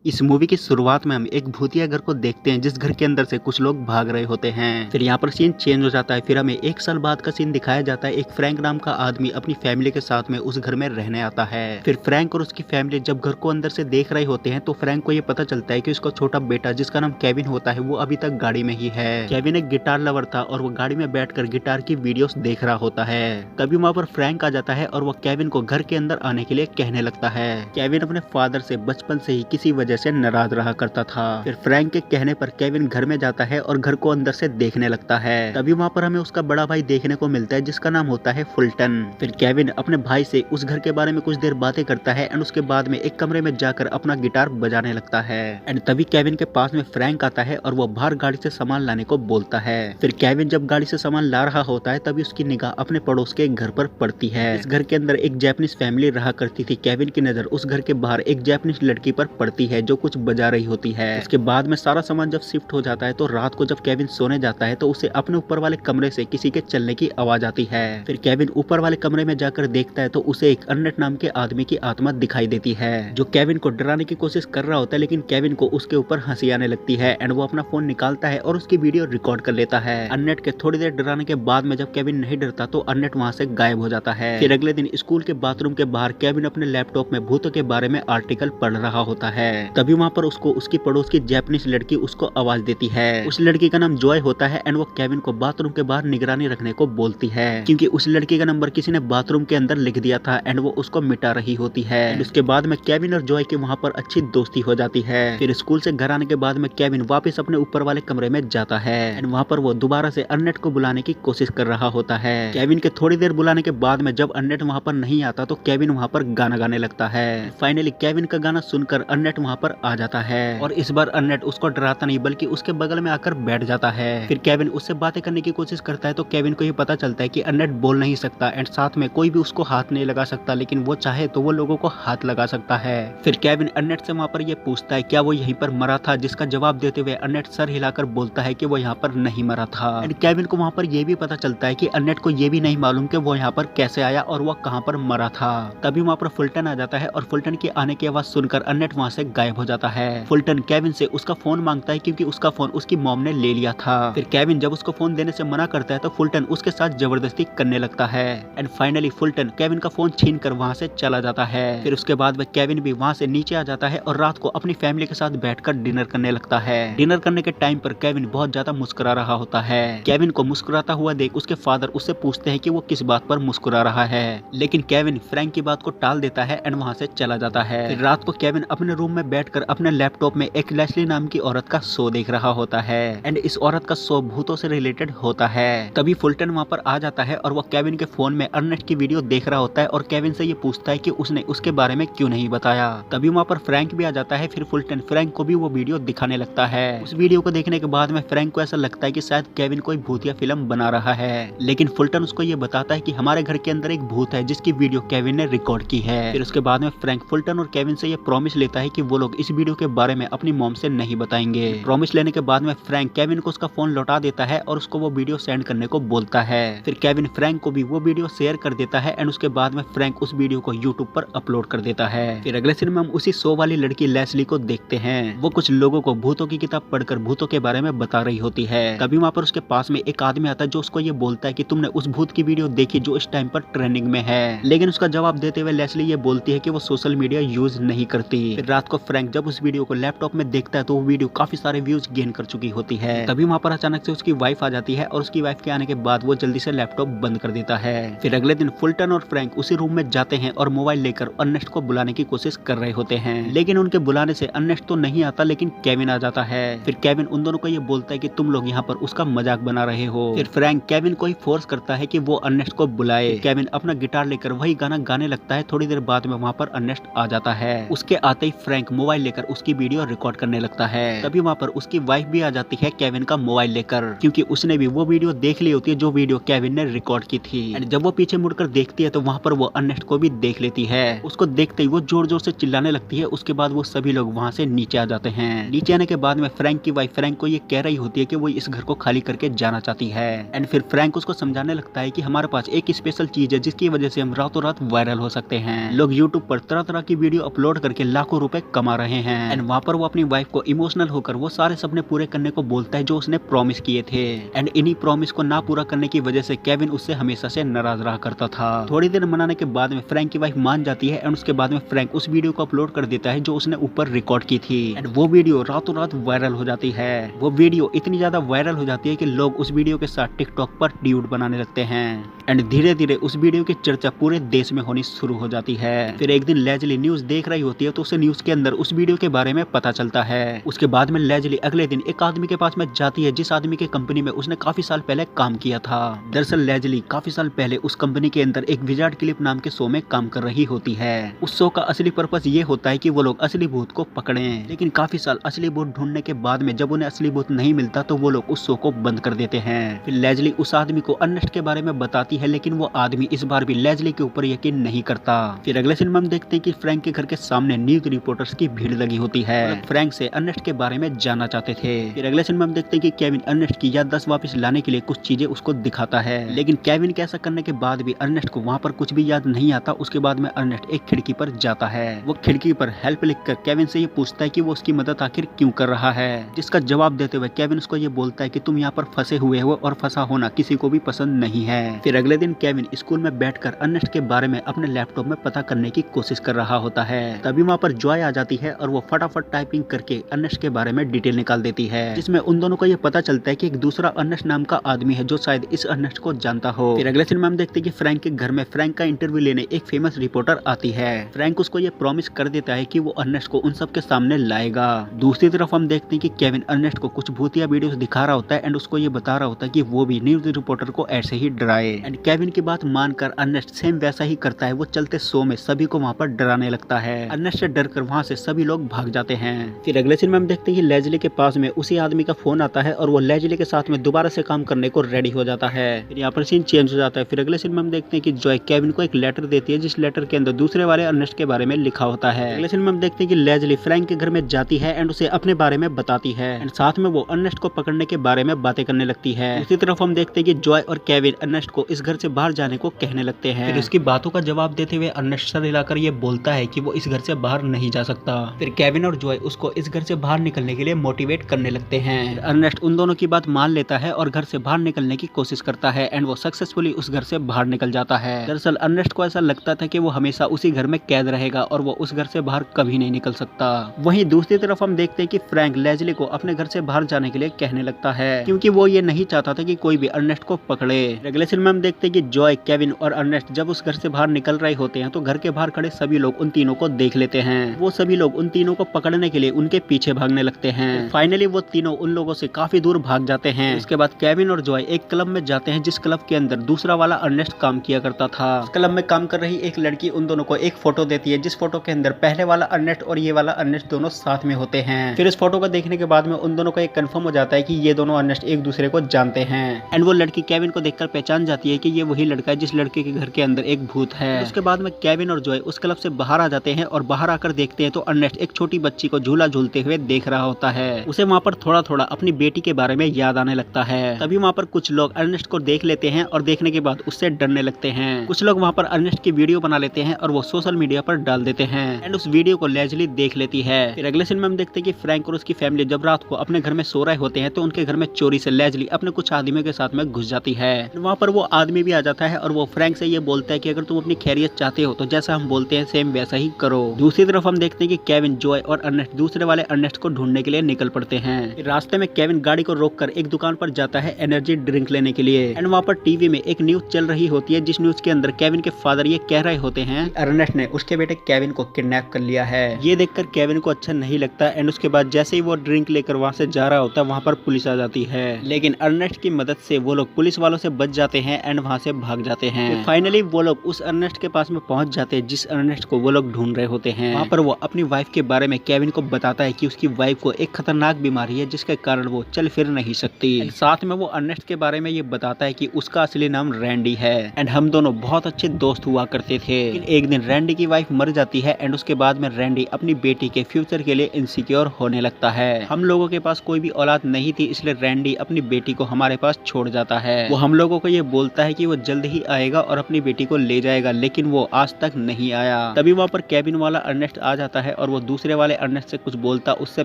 इस मूवी की शुरुआत में हम एक भूतिया घर को देखते हैं जिस घर के अंदर से कुछ लोग भाग रहे होते हैं। फिर यहाँ पर सीन चेंज हो जाता है। फिर हमें एक साल बाद का सीन दिखाया जाता है। एक फ्रैंक नाम का आदमी अपनी फैमिली के साथ में उस घर में रहने आता है। फिर फ्रैंक और उसकी फैमिली जब घर को अंदर से देख रहे होते हैं तो फ्रैंक को ये पता चलता है कि उसका छोटा बेटा जिसका नाम केविन होता है वो अभी तक गाड़ी में ही है। केविन एक गिटार लवर था और वो गाड़ी में बैठकर गिटार की वीडियोस देख रहा होता है। तभी वहाँ पर फ्रैंक आ जाता है और वो केविन को घर के अंदर आने के लिए कहने लगता है। केविन अपने फादर से बचपन से ही किसी वजह से नाराज रहा करता था। फिर फ्रैंक के कहने पर केविन घर में जाता है और घर को अंदर से देखने लगता है। तभी वहाँ पर हमें उसका बड़ा भाई देखने को मिलता है जिसका नाम होता है फुल्टन। फिर केविन अपने भाई से उस घर के बारे में कुछ देर बातें करता है एंड उसके बाद में एक कमरे में जाकर अपना गिटार बजाने लगता है। एंड तभी केविन के पास में फ्रैंक आता है और वो बाहर गाड़ी से सामान लाने को बोलता है। फिर केविन जब गाड़ी से सामान ला रहा होता है तभी उसकी निगाह अपने पड़ोस के घर पर पड़ती है। इस घर के अंदर एक जापानीज फैमिली रहा करती थी। केविन की नजर उस घर के बाहर एक जापानीज लड़की पर पड़ती है जो कुछ बजा रही होती है। उसके बाद में सारा सामान जब शिफ्ट हो जाता है तो रात को जब केविन सोने जाता है तो उसे अपने ऊपर वाले कमरे से किसी के चलने की आवाज आती है। फिर केविन ऊपर वाले कमरे में जाकर देखता है तो उसे एक अर्नेट नाम के आदमी की आत्मा दिखाई देती है जो केविन को डराने की कोशिश कर रहा होता है, लेकिन केविन को उसके ऊपर हंसी आने लगती है एंड वो अपना फोन निकालता है और उसकी वीडियो रिकॉर्ड कर लेता है। अर्नेट के थोड़ी देर डराने के बाद में जब केविन नहीं डरता तो अर्नेट वहाँ से गायब हो जाता है। फिर अगले दिन स्कूल के बाथरूम के बाहर केविन अपने लैपटॉप में भूतों के बारे में आर्टिकल पढ़ रहा होता है। तभी वहाँ पर उसको उसकी पड़ोस की जापानीज लड़की उसको आवाज देती है। उस लड़की का नाम जॉय होता है एंड वो केविन को बाथरूम के बाहर निगरानी रखने को बोलती है क्योंकि उस लड़की का नंबर किसी ने बाथरूम के अंदर लिख दिया था एंड वो उसको मिटा रही होती है। उसके बाद में केविन और जॉय की वहाँ पर अच्छी दोस्ती हो जाती है। फिर स्कूल से घर आने के बाद में केविन वापस अपने ऊपर वाले कमरे में जाता है एंड वहाँ पर वो दोबारा से अर्नेट को बुलाने की कोशिश कर रहा होता है। केविन के थोड़ी देर बुलाने के बाद में जब अर्नेट वहाँ पर नहीं आता तो केविन वहाँ पर गाना गाने लगता है। फाइनली केविन का गाना सुनकर अर्नेट वहाँ पर आ जाता है और इस बार अर्नेट उसको डराता नहीं बल्कि उसके बगल में आकर बैठ जाता है। फिर केविन उससे बातें करने की कोशिश करता है तो केविन को ये पता चलता है कि अर्नेट बोल नहीं सकता एंड साथ में कोई भी उसको हाथ नहीं लगा सकता, लेकिन वो चाहे तो वो लोगों को हाथ लगा सकता है। फिर केविन अर्नेट से वहाँ पर ये पूछता है क्या वो यहीं पर मरा था, जिसका जवाब देते हुए अर्नेट सर हिलाकर बोलता है कि वो यहाँ पर नहीं मरा था। एंड केविन को वहाँ पर ये भी पता चलता है कि अर्नेट को ये भी नहीं मालूम कि वो यहाँ पर कैसे आया और वो कहाँ पर मरा था। तभी वहाँ पर फुल्टन आ जाता है और फुल्टन की आने की आवाज सुनकर अर्नेट वहाँ से गायब हो जाता है। फुल्टन केविन से उसका फोन मांगता है क्योंकि उसका फोन उसकी मॉम ने ले लिया था। फिर केविन जब उसको फोन देने से मना करता है तो फुल्टन उसके साथ जबरदस्ती करने लगता है एंड फाइनली फुल्टन केविन का फोन छीन कर वहाँ से चला जाता है। फिर उसके बाद वह केविन भी वहाँ से नीचे आ जाता है और रात को अपनी फैमिली के साथ बैठकर डिनर करने लगता है। डिनर करने के टाइम पर केविन बहुत ज्यादा मुस्कुरा रहा होता है। केविन को मुस्कुराता हुआ देख उसके फादर उससे पूछते हैं कि वो किस बात पर मुस्कुरा रहा है, लेकिन केविन फ्रैंक की बात को टाल देता है एंड वहाँ से चला जाता है। फिर रात को केविन अपने रूम में बैठकर अपने लैपटॉप में एक लेस्ली नाम की औरत का शो देख रहा होता है एंड इस औरत का शो भूतों से रिलेटेड होता है। तभी फुल्टन वहाँ पर आ जाता है और वो केविन के फोन में अर्नेट की वीडियो देख रहा होता है और केविन से ये पूछता है कि उसने उसके बारे में क्यों नहीं बताया। तभी वहाँ पर फ्रैंक भी आ जाता है। फिर फुल्टन फ्रैंक को भी वो वीडियो दिखाने लगता है। उस वीडियो को देखने के बाद में फ्रैंक को ऐसा लगता है कि शायद केविन कोई भूतिया फिल्म बना रहा है, लेकिन फुल्टन उसको ये बताता है कि हमारे घर के अंदर एक भूत है जिसकी वीडियो केविन ने रिकॉर्ड की है। फिर उसके बाद में फ्रैंक फुल्टन और केविन से ये प्रॉमिस लेता है कि वो लोग इस वीडियो के बारे में अपनी मॉम से नहीं बताएंगे। प्रॉमिस लेने के बाद में फ्रैंक केविन को उसका फोन लौटा देता है और उसको वो वीडियो सेंड करने को बोलता है। फिर केविन फ्रैंक को भी वो वीडियो शेयर कर देता है एंड उसके बाद में फ्रैंक उस वीडियो को यूट्यूब पर अपलोड कर देता है। फिर अगले सीन में हम उसी शो वाली लड़की लेस्ली को देखते हैं। वो कुछ लोगों को भूतों की किताब पढ़कर भूतों के बारे में बता रही होती है। तभी वहाँ पर उसके पास में एक आदमी आता है जो उसको ये बोलता है कि तुमने उस भूत की वीडियो देखी जो इस टाइम पर ट्रेंडिंग में है, लेकिन उसका जवाब देते हुए लेस्ली ये बोलती है कि वो सोशल मीडिया यूज नहीं करती। फिर रात को फ्रैंक जब उस वीडियो को लैपटॉप में देखता है तो वो वीडियो काफी सारे व्यूज गेन कर चुकी होती है। तभी वहाँ पर अचानक से उसकी वाइफ आ जाती है और उसकी वाइफ के आने के बाद वो जल्दी से लैपटॉप बंद कर देता है। फिर अगले दिन फुल्टन और फ्रैंक उसी रूम में जाते हैं और मोबाइल लेकर अर्नेस्ट को बुलाने की कोशिश कर रहे होते हैं, लेकिन उनके बुलाने से अर्नेस्ट तो नहीं आता लेकिन केविन आ जाता है। फिर केविन उन दोनों को ये बोलता है कि तुम लोग यहाँ पर उसका मजाक बना रहे हो। फिर फ्रैंक केविन को ही फोर्स करता है कि वो अर्नेस्ट को बुलाए। केविन अपना गिटार लेकर वही गाना गाने लगता है। थोड़ी देर बाद में वहाँ पर अर्नेस्ट आ जाता है। उसके आते ही फ्रैंक मोबाइल लेकर उसकी वीडियो रिकॉर्ड करने लगता है। तभी वहाँ पर उसकी वाइफ भी आ जाती है केविन का मोबाइल लेकर, क्योंकि उसने भी वो वीडियो देख ली होती है जो वीडियो केविन ने रिकॉर्ड की थी। एंड जब वो पीछे मुड़कर देखती है तो वहाँ पर वो अर्नेस्ट को भी देख लेती है। उसको देखते ही वो जोर जोर से चिल्लाने लगती है। उसके बाद वो सभी लोग वहाँ से नीचे आ जाते हैं। नीचे आने के बाद में फ्रैंक की वाइफ फ्रैंक को ये कह रही होती है कि वो इस घर को खाली करके जाना चाहती है। एंड फिर फ्रैंक उसको समझाने लगता है कि हमारे पास एक स्पेशल चीज है जिसकी वजह से हम रातों रात वायरल हो सकते हैं। लोग यूट्यूब पर तरह तरह की वीडियो अपलोड करके लाखों रुपए कमा कमा रहे हैं। एंड वहाँ पर वो अपनी वाइफ को इमोशनल होकर वो सारे सपने पूरे करने को बोलता है जो उसने प्रॉमिस किए थे। एंड इन्हीं प्रॉमिस को ना पूरा करने की वजह से केविन उससे हमेशा से नाराज रहा करता था। थोड़ी देर मनाने के बाद में फ्रैंक की वाइफ मान जाती है एंड उसके बाद में फ्रैंक उस वीडियो को अपलोड कर देता है जो उसने ऊपर रिकॉर्ड की थी। एंड वो वीडियो रातों रात वायरल हो जाती है। वो वीडियो इतनी ज्यादा वायरल हो जाती है कि लोग उस वीडियो के साथ टिकटॉक पर ड्यूट बनाने लगते हैं। एंड धीरे धीरे उस वीडियो की चर्चा पूरे देश में होनी शुरू हो जाती है। फिर एक दिन लेजली न्यूज देख रही होती है तो उसे न्यूज के अंदर उस वीडियो के बारे में पता चलता है। उसके बाद में लेजली अगले दिन एक आदमी के पास में जाती है जिस आदमी के कंपनी में उसने काफी साल पहले काम किया था। दरअसल लेजली काफी साल पहले उस कंपनी के अंदर एक विजार्ड क्लिप नाम के शो में काम कर रही होती है। उस शो का असली पर्पस ये होता है कि वो लोग असली भूत को पकड़ें। लेकिन काफी साल असली भूत ढूंढने के बाद में जब उन्हें असली भूत नहीं मिलता तो वो लोग उस शो को बंद कर देते हैं। फिर लेजली उस आदमी को अर्नेस्ट के बारे में बताती है लेकिन वो आदमी इस बार भी लेजली के ऊपर यकीन नहीं करता। फिर अगले सीन में हम देखते हैं कि फ्रैंक के घर के सामने न्यूज रिपोर्टर्स की भीड़ लगी होती है। फ्रैंक से अर्नेस्ट के बारे में जानना चाहते थे। फिर अगले सीन में हम देखते हैं कि केविन अर्नेस्ट की याददाश्त वापस लाने के लिए कुछ चीजें उसको दिखाता है। लेकिन केविन के ऐसा करने के बाद भी अर्नेस्ट को वहाँ पर कुछ भी याद नहीं आता। उसके बाद में अर्नेस्ट एक खिड़की पर जाता है। वो खिड़की पर हेल्प लिखकर केविन से ये पूछता है कि वो उसकी मदद आखिर क्यों कर रहा है। जिसका जवाब देते हुए केविन उसको ये बोलता है कि तुम यहाँ पर फंसे हुए हो और फंसा होना किसी को भी पसंद नहीं है। फिर अगले दिन केविन स्कूल में बैठकर अर्नेस्ट के बारे में अपने लैपटॉप में पता करने की कोशिश कर रहा होता है। तभी वहाँ पर जॉय आ जाती है और वो फटाफट टाइपिंग करके अर्नेस्ट के बारे में डिटेल निकाल देती है जिसमें उन दोनों को ये पता चलता है कि एक दूसरा अर्नेस्ट नाम का आदमी है जो शायद इस अर्नेस्ट को जानता हो। फिर अगले सीन में हम देखते हैं कि फ्रैंक के घर में फ्रैंक का इंटरव्यू लेने एक फेमस रिपोर्टर आती है। फ्रैंक उसको ये प्रॉमिस कर देता है कि वो अर्नेस्ट को उन सब के सामने लाएगा। दूसरी तरफ हम देखते हैं कि केविन अर्नेस्ट को कुछ भूतिया वीडियोस दिखा रहा होता है एंड उसको ये बता रहा होता है कि वो भी न्यूज रिपोर्टर को ऐसे ही डराए। एंड केविन की बात मानकर अर्नेस्ट सेम वैसा ही करता है। वो चलते शो में सभी को वहाँ पर डराने लगता है। अर्नेस्ट से डरकर वहाँ से सभी लोग भाग जाते हैं। फिर अगले सीन में हम देखते हैं कि लेजली के पास में उसी आदमी का फोन आता है और वो लेजली के साथ में दोबारा से काम करने को रेडी हो जाता है। फिर यहाँ पर सीन चेंज हो जाता है। फिर अगले सीन में हम देखते हैं कि जॉय केविन को एक लेटर देती है जिस लेटर के अंदर दूसरे वाले अर्नेस्ट के बारे में लिखा होता है। अगले सीन में हम देखते हैं कि लेजली फ्रैंक के घर में जाती है एंड उसे अपने बारे में बताती है एंड साथ में वो अर्नेस्ट को पकड़ने के बारे में बातें करने लगती है। दूसरी तरफ हम देखते हैं कि जॉय और केविन अर्नेस्ट को इस घर से बाहर जाने को कहने लगते हैं। फिर उसकी बातों का जवाब देते हुए अर्नेस्ट सर हिलाकर ये बोलता है कि वो इस घर से बाहर नहीं जा सकता। फिर केविन और जॉय उसको इस घर से बाहर निकलने के लिए मोटिवेट करने लगते हैं। अर्नेस्ट उन दोनों की बात मान लेता है और घर से बाहर निकलने की कोशिश करता है एंड वो सक्सेसफुली उस घर से बाहर निकल जाता है। दरअसल अर्नेस्ट को ऐसा लगता था कि वो हमेशा उसी घर में कैद रहेगा और वो उस घर से बाहर कभी नहीं निकल सकता। वहीं दूसरी तरफ हम देखते हैं कि फ्रैंक लेजली को अपने घर से बाहर जाने के लिए कहने लगता है क्योंकि वो ये नहीं चाहता था कि कोई भी अर्नेस्ट को पकड़े। अगले सीन में हम देखते हैं कि जॉय, केविन और अर्नेस्ट जब उस घर से बाहर निकल रहे होते हैं तो घर के बाहर खड़े सभी लोग उन तीनों को देख लेते हैं। वो सभी लोग उन तीनों को पकड़ने के लिए उनके पीछे भागने लगते हैं। फाइनली वो तीनों उन लोगों से काफी दूर भाग जाते हैं। उसके बाद केविन और जॉय एक क्लब में जाते हैं जिस क्लब के अंदर दूसरा वाला अर्नेस्ट काम किया करता था। उस क्लब में काम कर रही एक लड़की उन दोनों को एक फोटो देती है जिस फोटो के अंदर पहले वाला अर्नेस्ट और ये वाला अर्नेस्ट दोनों साथ में होते हैं। फिर इस फोटो को देखने के बाद में उन दोनों को एक कंफर्म हो जाता है कि ये दोनों अर्नेस्ट एक दूसरे को जानते हैं एंड वो लड़की केविन को देखकर पहचान जाती है कि ये वही लड़का है जिस लड़के के घर के अंदर एक भूत है। उसके बाद में केविन और जॉय उस क्लब से बाहर आ जाते हैं और बाहर आकर देखते हैं तो अर्नेस्ट एक छोटी बच्ची को झूला झूलते हुए देख रहा होता है। उसे वहाँ पर थोड़ा थोड़ा अपनी बेटी के बारे में याद आने लगता है। तभी वहाँ पर कुछ लोग अर्नेस्ट को देख लेते हैं और देखने के बाद उससे डरने लगते हैं। कुछ लोग वहाँ पर अर्नेस्ट की वीडियो बना लेते हैं और वो सोशल मीडिया पर डाल देते हैं एंड उस वीडियो को लेजली देख लेती है। फिर अगले सीन में हम देखते हैं कि फ्रैंक और उसकी फैमिली जब रात को अपने घर में सो रहे होते हैं तो उनके घर में चोरी से लेजली अपने कुछ आदमियों के साथ में घुस जाती है। वहाँ पर वो आदमी भी आ जाता है और वो फ्रैंक से ये बोलता है कि अगर तुम अपनी खैरियत चाहते हो तो जैसा हम बोलते हैं सेम वैसा ही करो। दूसरी तरफ हम देखते हैं कि केविन, जॉय और अर्नेस्ट दूसरे वाले अर्नेस्ट को ढूंढने के लिए निकल पड़ते हैं। रास्ते में केविन गाड़ी को रोककर एक दुकान पर जाता है एनर्जी ड्रिंक लेने के लिए एंड वहाँ पर टीवी में एक न्यूज चल रही होती है जिस न्यूज के अंदर केविन के फादर ये कह रहे होते हैं अर्नेस्ट ने उसके बेटे केविन को किडनैप कर लिया है। ये देखकर केविन को अच्छा नहीं लगता एंड उसके बाद जैसे ही वो ड्रिंक लेकर वहाँ से जा रहा होता है वहाँ पर पुलिस आ जाती है। लेकिन अर्नेस्ट की मदद से वो लोग पुलिस वालों से बच जाते हैं एंड वहाँ से भाग जाते हैं। फाइनली वो लोग उस अर्नेस्ट के पास में पहुंच जाते हैं जिस अर्नेस्ट को वो लोग ढूंढ रहे होते हैं। वहाँ पर वो अपनी वाइफ के बारे में केविन को बताता है कि उसकी वाइफ को एक खतरनाक बीमारी है जिसके कारण वो चल फिर नहीं सकती। साथ में वो अर्नेस्ट के बारे में ये बताता है कि उसका असली नाम रैंडी है एंड हम दोनों बहुत अच्छे दोस्त हुआ करते थे। एक दिन रैंडी की वाइफ मर जाती है एंड उसके बाद में रैंडी अपनी बेटी के फ्यूचर के लिए इनसिक्योर होने लगता है। हम लोगों के पास कोई भी औलाद नहीं थी इसलिए रैंडी अपनी बेटी को हमारे पास छोड़ जाता है। वो हम लोगों को ये बोलता है कि वो जल्द ही आएगा और अपनी बेटी को ले जाएगा लेकिन वो आज तक नहीं आया। तभी वहाँ पर केविन वाला अर्नेस्ट आ जाता है और वो दूसरे वाले अर्नेस्ट से कुछ बोलता उससे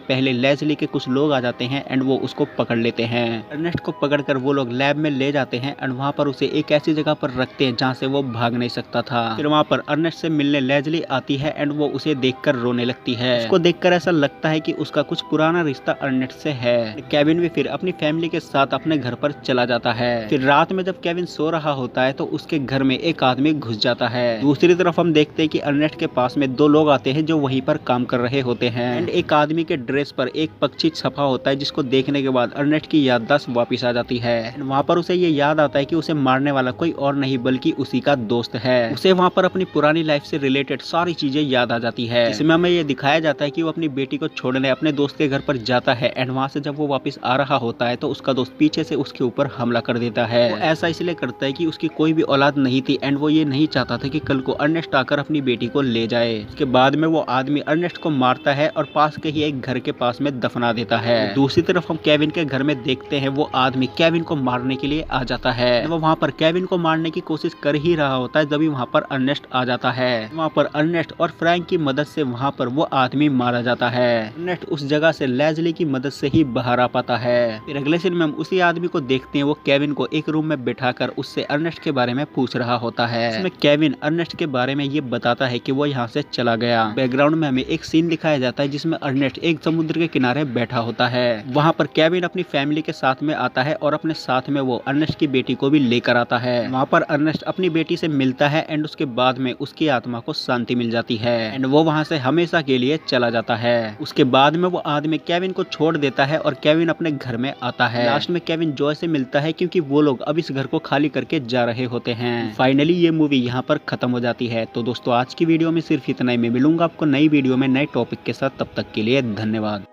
पहले लेज़ली के कुछ लोग आ जाते हैं एंड वो उसको पकड़ लेते हैं। अर्नेस्ट को पकड़कर वो लोग लैब में ले जाते हैं एंड वहाँ पर उसे एक ऐसी जगह पर रखते हैं जहाँ से वो भाग नहीं सकता था। फिर वहाँ पर अर्नेस्ट से मिलने लेज़ली आती है एंड वो उसे देखकर रोने लगती है। उसको देखकर ऐसा लगता है कि उसका कुछ पुराना रिश्ता अर्नेस्ट से है। केविन भी फिर अपनी फैमिली के साथ अपने घर पर चला जाता है। फिर रात में जब केविन सो रहा होता है तो उसके घर में एक आदमी घुस जाता है। दूसरी तरफ हम देखते हैं कि अर्नेस्ट के पास में दो लोग आते हैं जो वहीं पर काम कर रहे होते हैं एंड एक आदमी के ड्रेस पर एक पक्षी छपा होता है जिसको देखने के बाद अर्नेस्ट की याददाश्त वापस आ जाती है। वहाँ पर उसे ये याद आता है कि उसे मारने वाला कोई और नहीं बल्कि उसी का दोस्त है। उसे वहाँ पर अपनी पुरानी लाइफ से रिलेटेड सारी चीजें याद आ जाती है। इसमें हमें ये दिखाया जाता है कि वो अपनी बेटी को छोड़ने अपने दोस्त के घर पर जाता है एंड वहाँ से जब वो वापस आ रहा होता है तो उसका दोस्त पीछे से उसके ऊपर हमला कर देता है। वो ऐसा इसलिए करता है कि उसकी कोई भी औलाद नहीं थी एंड वो ये नहीं चाहता था कि कल को अर्नेस्ट आकर अपनी बेटी को ले जाए। उसके बाद में वो आदमी अर्नेस्ट को मारता है और पास के ही एक घर के पास में दफना देता है। दूसरी तरफ हम केविन के घर में देखते हैं वो आदमी केविन को मारने के लिए आ जाता है। वो वहाँ पर केविन को मारने की कोशिश कर ही रहा होता है जब वहाँ पर अर्नेस्ट आ जाता है। वहाँ पर अर्नेस्ट और फ्रैंक की मदद से वहाँ पर वो आदमी मारा जाता है। अर्नेस्ट उस जगह से लेज़ली की मदद से ही बाहर आ पाता है। फिर अगले सीन में हम उसी आदमी को देखते हैं वो केविन को एक रूम में बैठाकर उससे अर्नेस्ट के बारे में पूछ रहा होता है। इसमें केविन अर्नेस्ट के बारे में ये बताता है कि वो यहाँ से चला गया। बैकग्राउंड में हमें एक सीन दिखाया जाता है जिसमें अर्नेस्ट एक समुद्र के किनारे बैठा होता है। वहाँ पर केविन अपनी फैमिली के साथ में आता है और अपने साथ में वो अर्नेस्ट की बेटी को भी लेकर आता है। वहाँ पर अर्नेस्ट अपनी बेटी से मिलता है एंड उसके बाद में उसकी आत्मा को शांति मिल जाती है एंड वो वहाँ से हमेशा के लिए चला जाता है। उसके बाद में वो आदमी केविन को छोड़ देता है और केविन अपने घर में आता है। लास्ट में केविन जॉय से मिलता है क्योंकि वो लोग अब इस घर को खाली करके जा रहे होते हैं। फाइनली ये मूवी यहाँ पर खत्म हो जाती है। तो दोस्तों आज की वीडियो में सिर्फ इतना ही। मैं मिलूंगा आपको नई वीडियो में नए टॉपिक के साथ। तब तक के लिए धन्यवाद।